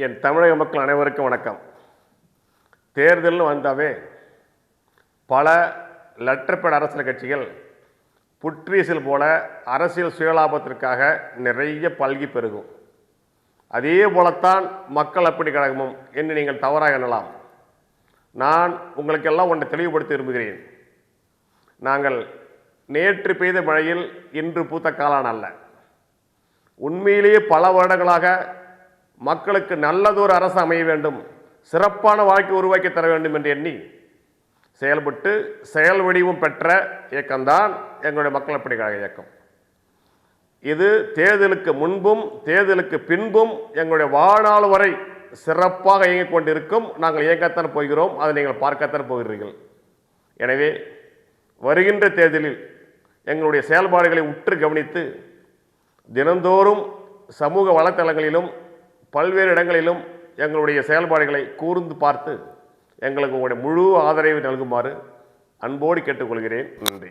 என் தமிழக மக்கள் அனைவருக்கும் வணக்கம். தேர்தல்னு வந்தாவே பல லெட்டர்பேட் அரசியல் கட்சிகள் புற்றீசல் போல அரசியல் சுயலாபத்திற்காக நிறைய பல்கி பெருகும். அதே போலத்தான் மக்கள் அப்படி கழகமும் என்று நீங்கள் தவறாக எண்ணலாம். நான் உங்களுக்கெல்லாம் ஒன்றை தெளிவுபடுத்த விரும்புகிறேன். நாங்கள் நேற்று பெய்த மழையில் இன்று பூத்த காளான் அல்ல. உண்மையிலேயே பல வருடங்களாக மக்களுக்கு நல்லதொரு அரசு அமைய வேண்டும், சிறப்பான வாழ்க்கை உருவாக்கி தர வேண்டும் என்று எண்ணி செயல்பட்டு செயல் வடிவம் பெற்ற இயக்கம்தான் எங்களுடைய மக்கள் அப்படி கழக இயக்கம். இது தேர்தலுக்கு முன்பும் தேர்தலுக்கு பின்பும் எங்களுடைய வாழ்நாள் வரை சிறப்பாக இயங்கிக் கொண்டிருக்கும். நாங்கள் இயக்கத்தான் போகிறோம், அதை நீங்கள் பார்க்கத்தான் போகிறீர்கள். எனவே வருகின்ற தேர்தலில் எங்களுடைய செயல்பாடுகளை உற்று கவனித்து தினந்தோறும் சமூக வலைத்தளங்களிலும் பல்வேறு இடங்களிலும் எங்களுடைய செயல்பாடுகளை கூர்ந்து பார்த்து எங்களுக்கு உங்களுடைய முழு ஆதரவை நல்குமாறு அன்போடு கேட்டுக்கொள்கிறேன். நன்றி.